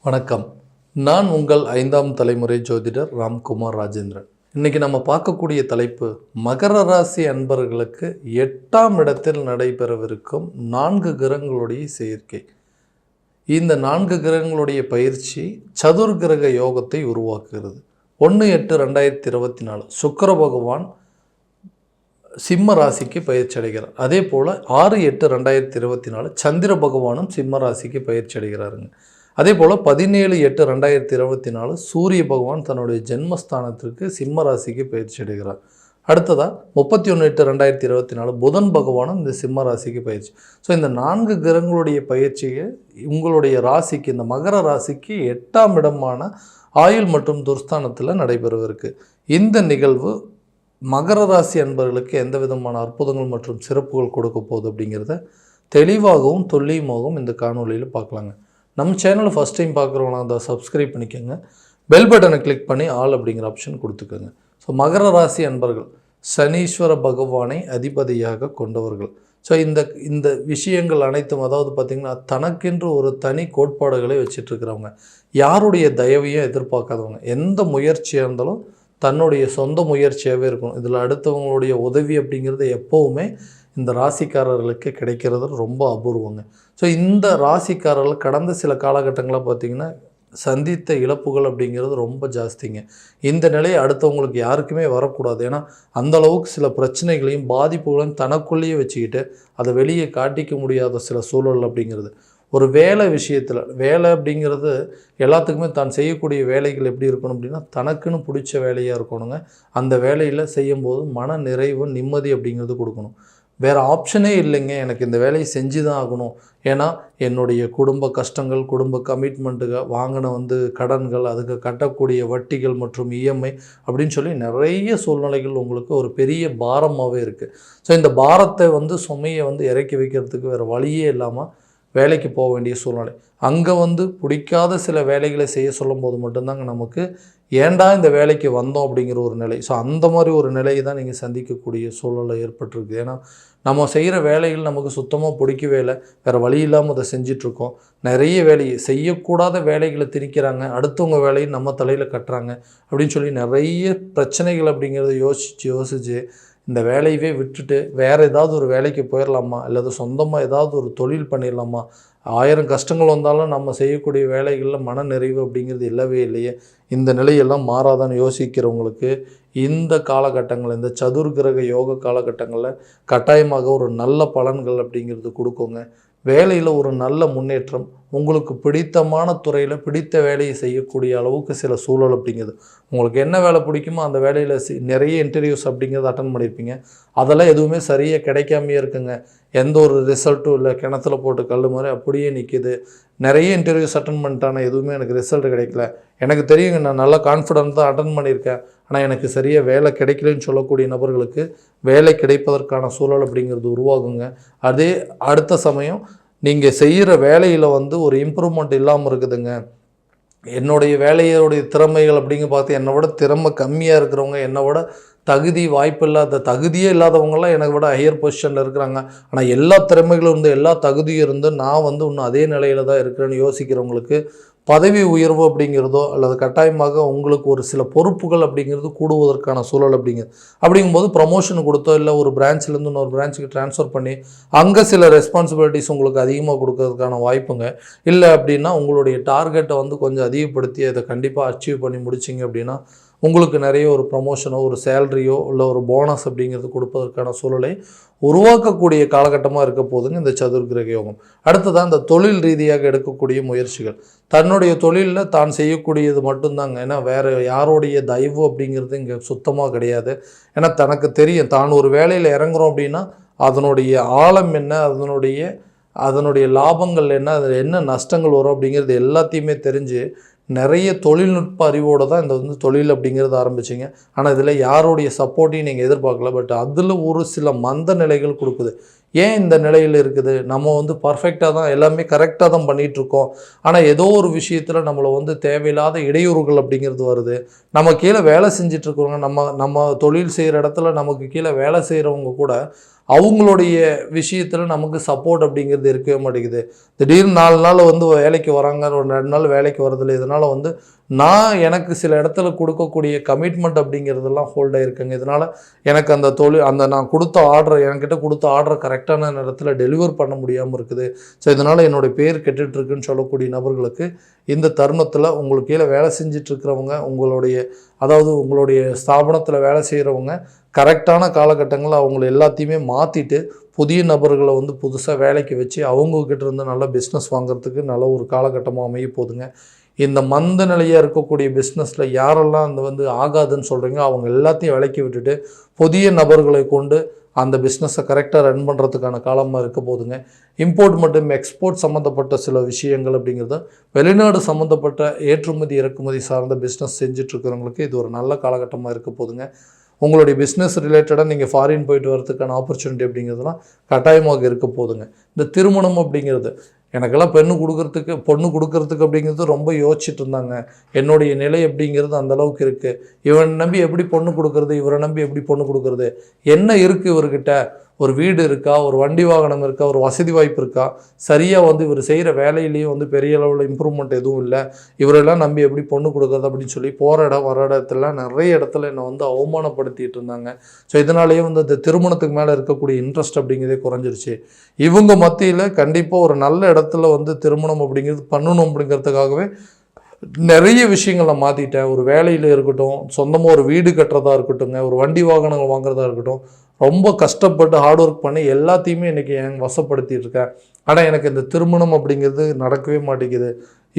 வணக்கம். நான் உங்கள் 5ஆம் தலைமுறை ஜோதிடர் ராம்குமார் ராஜேந்திரன். இன்றைக்கி நம்ம பார்க்கக்கூடிய தலைப்பு மகர ராசி அன்பர்களுக்கு 8ஆம் இடத்தில் நடைபெறவிருக்கும் 4 கிரகங்களுடைய சேர்க்கை. இந்த 4 கிரகங்களுடைய பயிற்சி சதுர்கிரக யோகத்தை உருவாக்குகிறது. 1/8/2024 சுக்கிர பகவான் சிம்ம ராசிக்கு பயிற்சி அடைகிறார். அதே போல் 6/8/2024 சந்திர பகவானும் சிம்ம ராசிக்கு பயிற்சி அடைகிறாருங்க. அதே போல் 17/8/2024 சூரிய பகவான் தன்னுடைய ஜென்மஸ்தானத்திற்கு சிம்ம ராசிக்கு பயிற்சி அடைகிறார். அடுத்ததாக 31/8/2024 புதன் பகவானும் இந்த சிம்ம ராசிக்கு பயிற்சி. ஸோ இந்த 4 கிரகங்களுடைய பயிற்சியை உங்களுடைய ராசிக்கு, இந்த மகர ராசிக்கு 8ஆம் இடமான ஆயுள் மற்றும் துர்ஸ்தானத்தில் நடைபெறவிருக்கு. இந்த நிகழ்வு மகர ராசி அன்பர்களுக்கு எந்த விதமான அற்புதங்கள் மற்றும் சிறப்புகள் கொடுக்க போகுது அப்படிங்கிறத தெளிவாகவும் துல்லியமாகவும் இந்த காணொலியில் பார்க்கலாங்க. நம்ம சேனலை ஃபஸ்ட் டைம் பார்க்குறவங்களா அதை சப்ஸ்கிரைப் பண்ணிக்கோங்க. பெல் பட்டனை கிளிக் பண்ணி ஆல் அப்படிங்கிற ஆப்ஷன் கொடுத்துக்கோங்க. ஸோ மகர ராசி அன்பர்கள் சனீஸ்வர பகவானை அதிபதியாக கொண்டவர்கள். ஸோ இந்த விஷயங்கள் அனைத்தும், அதாவது பார்த்திங்கன்னா தனக்கென்று ஒரு தனி கோட்பாடுகளை வச்சிட்ருக்கிறவங்க, யாருடைய தயவையும் எதிர்பார்க்காதவங்க, எந்த முயற்சியாக இருந்தாலும் தன்னுடைய சொந்த முயற்சியாகவே இருக்கணும். இதில் அடுத்தவங்களுடைய உதவி அப்படிங்கிறது எப்போவுமே இந்த ராசிக்காரர்களுக்கு கிடைக்கிறது ரொம்ப அபூர்வங்க. ஸோ இந்த ராசிக்காரர்கள் கடந்த சில காலகட்டங்களாக பார்த்திங்கன்னா சந்தித்த இழப்புகள் அப்படிங்கிறது ரொம்ப ஜாஸ்திங்க. இந்த நிலையை அடுத்தவங்களுக்கு யாருக்குமே வரக்கூடாது. ஏன்னா அந்தளவுக்கு சில பிரச்சனைகளையும் பாதிப்புகளையும் தனக்குள்ளேயே வச்சுக்கிட்டு அதை வெளியே காட்டிக்க முடியாத சில சூழல் அப்படிங்கிறது. ஒரு வேலை விஷயத்தில், வேலை அப்படிங்கிறது எல்லாத்துக்குமே தான் செய்யக்கூடிய வேலைகள் எப்படி இருக்கணும் அப்படின்னா தனக்குன்னு பிடிச்ச வேலையாக இருக்கணுங்க. அந்த வேலையில் செய்யும்போது மன நிறைவு, நிம்மதி அப்படிங்கிறது கொடுக்கணும். வேறு ஆப்ஷனே இல்லைங்க, எனக்கு இந்த வேலையை செஞ்சு தான் ஆகணும். ஏன்னா என்னுடைய குடும்ப கஷ்டங்கள், குடும்ப கமிட்மெண்ட்டுகள், வாங்கின கடன்கள், அதுக்கு கட்டக்கூடிய வட்டிகள் மற்றும் இஎம்ஐ அப்படின்னு சொல்லி நிறைய சூழ்நிலைகள் உங்களுக்கு ஒரு பெரிய பாரமாகவே இருக்குது. ஸோ இந்த பாரத்தை சுமையை இறக்கி வைக்கிறதுக்கு வேறு வழியே இல்லாமல் வேலைக்கு போக வேண்டிய சூழ்நிலை. அங்கே பிடிக்காத சில வேலைகளை செய்ய சொல்லும் போது மட்டும்தாங்க நமக்கு ஏண்டா இந்த வேலைக்கு வந்தோம் அப்படிங்கிற ஒரு நிலை. ஸோ அந்த மாதிரி ஒரு நிலையை தான் நீங்கள் சந்திக்கக்கூடிய சூழலை ஏற்பட்டிருக்கு. ஏன்னா நம்ம செய்கிற வேலைகள் நமக்கு சுத்தமாக பிடிக்கவே இல்லை, வேறு வழி இல்லாமல் அதை செஞ்சிட்ருக்கோம். நிறைய வேலையை செய்யக்கூடாத வேலைகளை திணிக்கிறாங்க, அடுத்தவங்க வேலையை நம்ம தலையில் கட்டுறாங்க அப்படின்னு சொல்லி நிறைய பிரச்சனைகள் அப்படிங்கிறத யோசித்து இந்த வேலையவே விட்டுட்டு வேறு ஏதாவது ஒரு வேலைக்கு போயிடலாமா, அல்லது சொந்தமாக ஏதாவது ஒரு தொழில் பண்ணிடலாமா, 1000 கஷ்டங்கள் வந்தாலும் நம்ம செய்யக்கூடிய வேலைகளில் மன நிறைவு அப்படிங்கிறது இல்லவே இல்லையே, இந்த நிலையெல்லாம் மாறாதான்னு யோசிக்கிறவங்களுக்கு இந்த காலகட்டங்கள், இந்த சதுர்கிரக யோக காலகட்டங்களில் கட்டாயமாக ஒரு நல்ல பலன்கள் அப்படிங்கிறது கொடுக்குங்க. வேலையில் ஒரு நல்ல முன்னேற்றம், உங்களுக்கு பிடித்தமான துறையில் பிடித்த வேலையை செய்யக்கூடிய அளவுக்கு சில சூழல் அப்படிங்கிறது. உங்களுக்கு என்ன வேலை பிடிக்குமோ அந்த வேலையில் நிறைய இன்டர்வியூஸ் அப்படிங்கிறது அட்டன் பண்ணியிருப்பீங்க. அதெல்லாம் எதுவுமே சரியாக கிடைக்காமையே இருக்குங்க. எந்த ஒரு ரிசல்ட்டும் இல்லை, கிணத்துல போட்டு கல் மாதிரி அப்படியே நிற்கிது. நிறைய இன்டர்வியூஸ் அட்டன் பண்ணிட்டானே, எதுவுமே எனக்கு ரிசல்ட் கிடைக்கல. எனக்கு தெரியுங்க, நான் நல்லா கான்ஃபிடென்ட் தான் அட்டன் பண்ணியிருக்கேன், ஆனால் எனக்கு சரியாக வேலை கிடைக்கலன்னு சொல்லக்கூடிய நபர்களுக்கு வேலை கிடைப்பதற்கான சூழல் அப்படிங்கிறது உருவாகுங்க. அதே அடுத்த சமயம் நீங்கள் செய்கிற வேலையில் ஒரு இம்ப்ரூவ்மெண்ட் இல்லாமல் இருக்குதுங்க. என்னுடைய வேலையோடைய திறமைகள் அப்படிங்க பார்த்து என்னை விட திறமை கம்மியாக இருக்கிறவங்க, என்னை விட தகுதி வாய்ப்பு இல்லாத, தகுதியே இல்லாதவங்களாம் என்னை விட ஹையர் பொசிஷனில் இருக்கிறாங்க, ஆனால் எல்லா திறமைகளும் இருந்து எல்லா தகுதியும் இருந்து நான் இன்னும் அதே நிலையில் தான் இருக்கிறேன்னு யோசிக்கிறவங்களுக்கு பதவி உயர்வு அப்படிங்கிறதோ அல்லது கட்டாயமாக உங்களுக்கு ஒரு சில பொறுப்புகள் அப்படிங்கிறது கூடுவதற்கான சூழல் அப்படிங்கும்போது ப்ரமோஷன் கொடுத்தோ இல்லை ஒரு பிரான்ச்லேருந்து இன்னொரு பிரான்ச்சுக்கு ட்ரான்ஸ்ஃபர் பண்ணி அங்கே சில ரெஸ்பான்சிபிலிட்டிஸ் உங்களுக்கு அதிகமாக கொடுக்கறதுக்கான வாய்ப்புங்க. இல்லை அப்படின்னா உங்களுடைய டார்கெட்டை கொஞ்சம் அதிகப்படுத்தி அதை கண்டிப்பாக அச்சீவ் பண்ணி முடிச்சிங்க அப்படின்னா உங்களுக்கு நிறைய ஒரு ப்ரமோஷனோ ஒரு சேலரியோ இல்லை ஒரு போனஸ் அப்படிங்கிறது கொடுப்பதற்கான சூழலை உருவாக்கக்கூடிய காலகட்டமாக இருக்க போதுங்க இந்த சதுர்கிரக யோகம். அடுத்ததான் இந்த தொழில் ரீதியாக எடுக்கக்கூடிய முயற்சிகள், தன்னுடைய தொழிலில் தான் செய்யக்கூடியது மட்டும்தாங்க. ஏன்னா வேறு யாருடைய தயவு அப்படிங்கிறது இங்கே சுத்தமாக கிடையாது. ஏன்னா தனக்கு தெரியும் தான் ஒரு வேலையில் இறங்குறோம் அப்படின்னா அதனுடைய ஆழம் என்ன, அதனுடைய லாபங்கள் என்ன, அதில் என்ன நஷ்டங்கள் வரும் அப்படிங்கிறது எல்லாத்தையுமே தெரிஞ்சு நிறைய தொழில்நுட்ப அறிவோடு தான் இந்த தொழில் அப்படிங்கிறது ஆரம்பிச்சிங்க. ஆனால் இதில் யாருடைய சப்போர்ட்டையும் நீங்கள் எதிர்பார்க்கல. பட் அதில் ஒரு சில மந்த நிலைகள் கொடுக்குது. ஏன் இந்த நிலையில் இருக்குது, நம்ம வந்து பர்ஃபெக்டாக தான் எல்லாமே கரெக்டாக தான் பண்ணிகிட்ருக்கோம், ஆனால் ஏதோ ஒரு விஷயத்தில் நம்மளை வந்து தேவையில்லாத இடையூறுகள் அப்படிங்கிறது வருது. நம்ம கீழே வேலை செஞ்சிட்ருக்கிறவங்க, நம்ம தொழில் செய்கிற இடத்துல நமக்கு கீழே வேலை செய்கிறவங்க கூட அவங்களுடைய விஷயத்தில் நமக்கு சப்போர்ட் அப்படிங்கிறது இருக்கவே மாட்டேங்குது. திடீர்னு 4 நாள் வந்து வேலைக்கு வராங்க, ஒரு 2 நாள் வேலைக்கு வரதில்லை. இதனால் வந்து எனக்கு சில இடத்துல கொடுக்கக்கூடிய கமிட்மெண்ட் அப்படிங்கிறதெல்லாம் ஹோல்ட் ஆகிருக்குங்க. இதனால் எனக்கு நான் கொடுத்த என்கிட்ட கொடுத்த ஆர்டரை கரெக்டான நேரத்தில் டெலிவர் பண்ண முடியாமல் இருக்குது. ஸோ இதனால் என்னுடைய பேர் கெட்டுட்ருக்குன்னு சொல்லக்கூடிய நபர்களுக்கு இந்த தருணத்தில் உங்களுக்கு கீழே வேலை செஞ்சிட்ருக்கிறவங்க, உங்களுடைய ஸ்தாபனத்தில் வேலை செய்கிறவங்க கரெக்டான காலகட்டங்களில் அவங்கள எல்லாத்தையுமே மாற்றிட்டு புதிய நபர்களை வந்து புதுசாக வேலைக்கு வச்சு அவங்கக்கிட்ட இருந்து நல்ல பிஸ்னஸ் வாங்குறதுக்கு நல்ல ஒரு காலகட்டமாக அமைய போதுங்க. இந்த மந்த நிலையாக இருக்கக்கூடிய பிஸ்னஸில் யாரெல்லாம் வந்து ஆகாதுன்னு சொல்கிறீங்க அவங்க எல்லாத்தையும் விலக்கி விட்டுட்டு புதிய நபர்களை கொண்டு அந்த பிஸ்னஸை கரெக்டாக ரன் பண்ணுறதுக்கான காலமாக இருக்க போதுங்க. இம்போர்ட் மற்றும் எக்ஸ்போர்ட் சம்மந்தப்பட்ட சில விஷயங்கள் அப்படிங்கிறது வெளிநாடு சம்மந்தப்பட்ட ஏற்றுமதி இறக்குமதி சார்ந்த பிஸ்னஸ் செஞ்சிட்ருக்கிறவங்களுக்கு இது ஒரு நல்ல காலகட்டமாக இருக்க போதுங்க. உங்களுடைய பிஸ்னஸ் ரிலேட்டடாக நீங்கள் ஃபாரின் போயிட்டு வரதுக்கான ஆப்பர்ச்சுனிட்டி அப்படிங்கிறதுலாம் கட்டாயமாக இருக்க போதுங்க. இந்த திருமணம் அப்படிங்கிறது எனக்கெல்லாம் பொண்ணு கொடுக்கறதுக்கு அப்படிங்கிறது ரொம்ப யோசிச்சுட்டு இருந்தாங்க. என்னுடைய நிலை அப்படிங்கிறது அந்தளவுக்கு இருக்குது. இவனை நம்பி எப்படி பொண்ணு கொடுக்கறது, இவரை நம்பி எப்படி பொண்ணு கொடுக்கறது, என்ன இருக்குது இவர்கிட்ட, ஒரு வீடு இருக்கா, ஒரு வண்டி வாகனம் இருக்கா, ஒரு வசதி வாய்ப்பு இருக்கா, சரியாக வந்து இவர் செய்கிற வேலையிலேயும் வந்து பெரிய அளவில் இம்ப்ரூவ்மெண்ட் எதுவும் இல்லை, இவரெல்லாம் நம்பி எப்படி பொண்ணு கொடுக்குறது அப்படின்னு சொல்லி போகிற இடம் வர இடத்துல நிறைய இடத்துல என்னை வந்து அவமானப்படுத்திட்டு இருந்தாங்க. ஸோ இதனாலேயே வந்து இந்த திருமணத்துக்கு மேலே இருக்கக்கூடிய இன்ட்ரெஸ்ட் அப்படிங்கிறதே குறைஞ்சிருச்சு. இவங்க மத்தியில் கண்டிப்பாக ஒரு நல்ல இடத்துல வந்து திருமணம் அப்படிங்கிறது பண்ணணும் அப்படிங்கிறதுக்காகவே நிறைய விஷயங்களை மாற்றிட்டேன். ஒரு வேலையில் இருக்கட்டும், சொந்தமாக ஒரு வீடு கட்டுறதா இருக்கட்டும்ங்க, ஒரு வண்டி வாகனங்கள் வாங்குறதா இருக்கட்டும், ரொம்ப கஷ்டப்பட்டு ஹார்ட் ஒர்க் பண்ணி எல்லாத்தையுமே இன்றைக்கி என் வசப்படுத்திட்டு இருக்கேன். ஆனால் எனக்கு இந்த திருமணம் அப்படிங்கிறது நடக்கவே மாட்டேங்குது.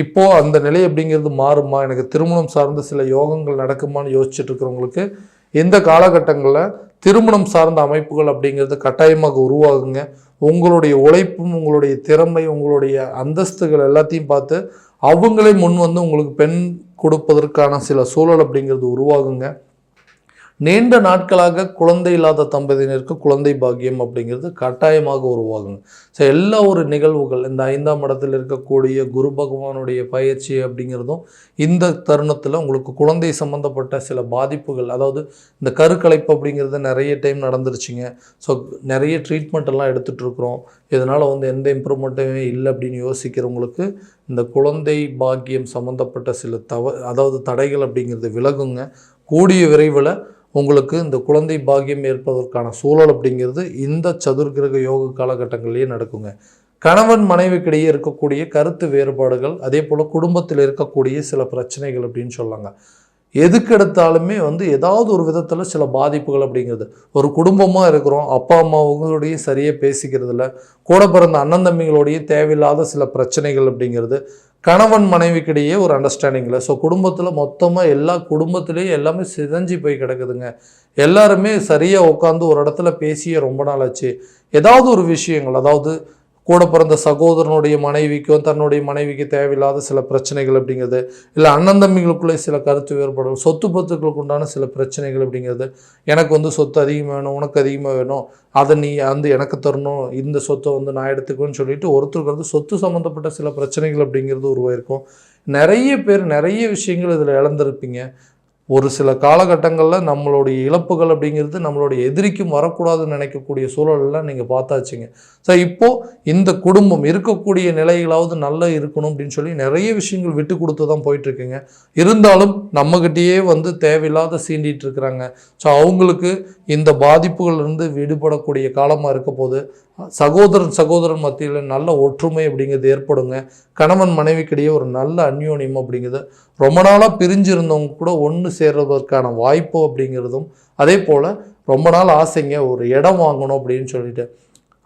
இப்போது அந்த நிலை அப்படிங்கிறது மாறுமா, எனக்கு திருமணம் சார்ந்த சில யோகங்கள் நடக்குமான்னு யோசிச்சுட்டு இருக்கிறவங்களுக்கு இந்த காலகட்டங்களில் திருமணம் சார்ந்த அமைப்புகள் அப்படிங்கிறது கட்டாயமாக உருவாகுங்க. உங்களுடைய உழைப்பும் உங்களுடைய திறமை உங்களுடைய அந்தஸ்துகள் எல்லாத்தையும் பார்த்து அவங்களே முன் வந்து உங்களுக்கு பெண் கொடுப்பதற்கான சில சூழல் அப்படிங்கிறது உருவாகுங்க. நீண்ட நாட்களாக குழந்தை இல்லாத தம்பதியினருக்கு குழந்தை பாக்கியம் அப்படிங்கிறது கட்டாயமாக உருவாகுங்க. ஸோ எல்லா ஒரு நிகழ்வுகள் இந்த 5ஆம் இடத்தில் இருக்கக்கூடிய குரு பகவானுடைய பயிற்சி அப்படிங்கிறதும் இந்த தருணத்தில் உங்களுக்கு குழந்தை சம்மந்தப்பட்ட சில பாதிப்புகள், அதாவது இந்த கருக்கலைப்பு அப்படிங்கிறது நிறைய டைம் நடந்துருச்சுங்க. ஸோ நிறைய ட்ரீட்மெண்ட் எல்லாம் எடுத்துகிட்ருக்குறோம், இதனால் வந்து எந்த இம்ப்ரூவ்மெண்ட்டுமே இல்லை அப்படின்னு யோசிக்கிறவங்களுக்கு இந்த குழந்தை பாக்கியம் சம்மந்தப்பட்ட சில தடைகள் அப்படிங்கிறது விலகுங்க. கூடிய விரைவில் உங்களுக்கு இந்த குழந்தை பாக்கியம் ஏற்பதற்கான சூழல் அப்படிங்கிறது இந்த சதுர்கிரக யோக காலகட்டங்களிலேயே நடக்குங்க. கணவன் மனைவிக்கிடையே இருக்கக்கூடிய கருத்து வேறுபாடுகள், அதே போல் குடும்பத்தில் இருக்கக்கூடிய சில பிரச்சனைகள் அப்படின்னு சொல்லாங்க. எதுக்கு எடுத்தாலுமே வந்து ஏதாவது ஒரு விதத்தில் சில பாதிப்புகள் அப்படிங்கிறது, ஒரு குடும்பமாக இருக்கிறோம், அப்பா அம்மாவங்களோடையும் சரியாக பேசிக்கிறது இல்லை, கூட பிறந்த அண்ணன் தம்பிகளோடையும் தேவையில்லாத சில பிரச்சனைகள் அப்படிங்கிறது, கணவன் மனைவிக்கிடையே ஒரு அண்டர்ஸ்டாண்டிங்கில். ஸோ குடும்பத்தில் மொத்தமாக எல்லா குடும்பத்துலேயும் எல்லாமே சிதைஞ்சு போய் கிடக்குதுங்க. எல்லாருமே சரியாக உட்காந்து ஒரு இடத்துல பேசியே ரொம்ப நாள் ஆச்சு. ஏதாவது ஒரு விஷயங்கள், அதாவது கூட பிறந்த சகோதரனுடைய மனைவிக்கும் தன்னுடைய மனைவிக்கு தேவையில்லாத சில பிரச்சனைகள் அப்படிங்கிறது, இல்லை அண்ணன் தம்பிகளுக்குள்ளே சில கருத்து வேறுபாடுகள், சொத்து பத்துக்களுக்கு உண்டான சில பிரச்சனைகள் அப்படிங்கிறது, எனக்கு வந்து சொத்து அதிகமாக வேணும், உனக்கு அதிகமாக வேணும், அதை நீ வந்து எனக்கு தரணும், இந்த சொத்தை வந்து நான் எடுத்துக்குவேன்னு சொல்லிட்டு ஒருத்தருக்கு வந்து சொத்து சம்மந்தப்பட்ட சில பிரச்சனைகள் அப்படிங்கிறது உருவாயிருக்கும். நிறைய பேர் நிறைய விஷயங்கள் இதில் இழந்திருப்பீங்க. ஒரு சில காலகட்டங்களில் நம்மளுடைய இழப்புகள் அப்படிங்கிறது நம்மளுடைய எதிரிக்கும் வரக்கூடாதுன்னு நினைக்கக்கூடிய சூழலெல்லாம் நீங்கள் பார்த்தாச்சுங்க. ஸோ இப்போது இந்த குடும்பம் இருக்கக்கூடிய நிலைகளாவது நல்லா இருக்கணும் அப்படின்னு சொல்லி நிறைய விஷயங்கள் விட்டு கொடுத்து தான் போயிட்டுருக்குங்க. இருந்தாலும் நம்மகிட்டயே வந்து தேவையில்லாத சீண்டிகிட்டு இருக்கிறாங்க. ஸோ அவங்களுக்கு இந்த பாதிப்புகள்லேருந்து விடுபடக்கூடிய காலமாக இருக்க போது சகோதரன் மத்தியில் நல்ல ஒற்றுமை அப்படிங்கிறது ஏற்படுங்க. கணவன் மனைவிக்கிடையே ஒரு நல்ல அந்யோன்யம் அப்படிங்கிறது, ரொம்ப நாளாக பிரிஞ்சிருந்தவங்க கூட ஒன்று சேர்றதற்கான வாய்ப்பு அப்படிங்கிறதும், அதே போல் ரொம்ப நாள் ஆசைங்க ஒரு இடம் வாங்கணும் அப்படின்னு சொல்லிட்டு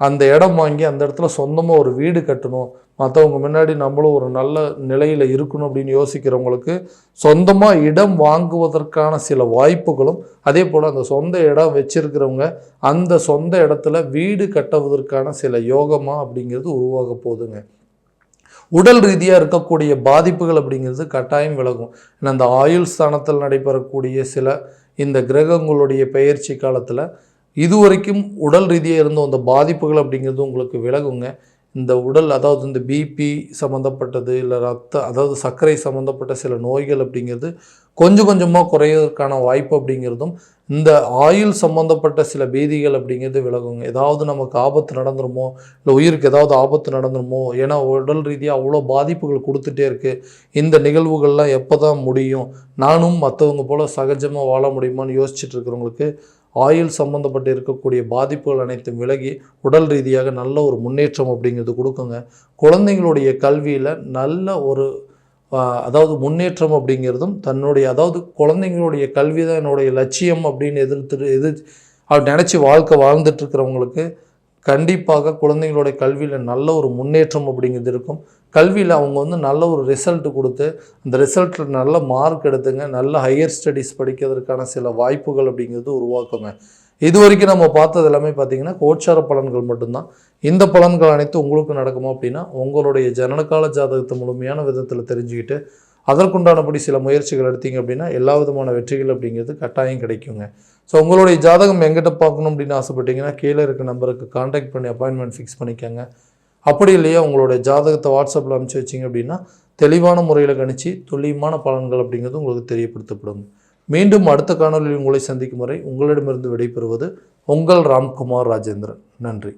அந்த இடம் வாங்கி அந்த இடத்துல சொந்தமாக ஒரு வீடு கட்டணும், மற்றவங்க முன்னாடி நம்மளும் ஒரு நல்ல நிலையில் இருக்கணும் அப்படின்னு யோசிக்கிறவங்களுக்கு சொந்தமாக இடம் வாங்குவதற்கான சில வாய்ப்புகளும், அதே போல் அந்த சொந்த இடம் வச்சிருக்கிறவங்க அந்த சொந்த இடத்துல வீடு கட்டுவதற்கான சில யோகமாக அப்படிங்கிறது உருவாக போகுதுங்க. உடல் ரீதியாக இருக்கக்கூடிய பாதிப்புகள் அப்படிங்கிறது கட்டாயம் விலகும். ஏன்னா அந்த ஆயுள் ஸ்தானத்தில் நடைபெறக்கூடிய சில இந்த கிரகங்களுடைய பெயர்ச்சி காலத்தில் இதுவரைக்கும் உடல் ரீதியாக இருந்த அந்த பாதிப்புகள் அப்படிங்கிறது உங்களுக்கு விலகுங்க. இந்த உடல் அதாவது இந்த பிபி சம்மந்தப்பட்டது இல்லை அதாவது சர்க்கரை சம்மந்தப்பட்ட சில நோய்கள் அப்படிங்கிறது கொஞ்சம் கொஞ்சமாக குறையிறதுக்கான வாய்ப்பு அப்படிங்கிறதும், இந்த ஆயுள் சம்மந்தப்பட்ட சில பீதிகள் அப்படிங்கிறது விலகுங்க. ஏதாவது நமக்கு ஆபத்து நடந்துருமோ, இல்லை உயிருக்கு ஏதாவது ஆபத்து நடந்துருமோ, ஏன்னா உடல் ரீதியாக அவ்வளோ பாதிப்புகள் கொடுத்துட்டே இருக்குது. இந்த நிகழ்வுகள்லாம் எப்போ தான் முடியும், நானும் மற்றவங்க போல் சகஜமாக வாழ முடியுமான்னு யோசிச்சுட்டு இருக்கிறவங்களுக்கு ஆயுள் சம்மந்தப்பட்டு இருக்கக்கூடிய பாதிப்புகள் அனைத்தும் விலகி உடல் ரீதியாக நல்ல ஒரு முன்னேற்றம் அப்படிங்கிறது கொடுக்குங்க. குழந்தைங்களுடைய கல்வியில் நல்ல ஒரு அதாவது முன்னேற்றம் அப்படிங்கிறதும் அதாவது குழந்தைங்களுடைய கல்வி தான் என்னுடைய லட்சியம் அப்படின்னு அவர் நினச்சி வாழ்க்கை வாழ்ந்துட்டுருக்கிறவங்களுக்கு கண்டிப்பாக குழந்தைங்களுடைய கல்வியில் நல்ல ஒரு முன்னேற்றம் அப்படிங்கிறது இருக்கும். கல்வியில் அவங்க நல்ல ஒரு ரிசல்ட் கொடுத்து அந்த ரிசல்ட்டில் நல்ல மார்க் எடுத்துங்க, நல்ல ஹையர் ஸ்டடீஸ் படிக்கிறதுக்கான சில வாய்ப்புகள் அப்படிங்கிறது உருவாக்குங்க. இது வரைக்கும் நம்ம பார்த்தது எல்லாமே பார்த்திங்கன்னா கோச்சார பலன்கள் மட்டும்தான். இந்த பலன்கள் அனைத்தும் உங்களுக்கு நடக்குமா அப்படின்னா உங்களுடைய ஜனனகால ஜாதகத்தை முழுமையான விதத்தில் தெரிஞ்சுக்கிட்டு அதற்குண்டானபடி சில முயற்சிகள் எடுத்தீங்க அப்படின்னா எல்லா விதமான வெற்றிகள் அப்படிங்கிறது கட்டாயம் கிடைக்குங்க. ஸோ உங்களுடைய ஜாதகம் எங்கிட்ட பார்க்கணும் அப்படின்னு ஆசைப்பட்டீங்கன்னா கீழே இருக்க நம்பருக்கு கான்டாக்ட் பண்ணி அப்பாயின்மெண்ட் ஃபிக்ஸ் பண்ணிக்கோங்க. அப்படி இல்லையா உங்களுடைய ஜாதகத்தை வாட்ஸ்அப்பில் அனுப்பிச்சி வச்சிங்க அப்படின்னா தெளிவான முறையில் கணிச்சு துல்லியமான பலன்கள் அப்படிங்கிறது உங்களுக்கு தெரியப்படுத்தப்படும். மீண்டும் அடுத்த காணொலியில் உங்களை சந்திக்கும் வரை உங்களிடமிருந்து விடைபெறுவது உங்கள் ராம்குமார் ராஜேந்திரன். நன்றி.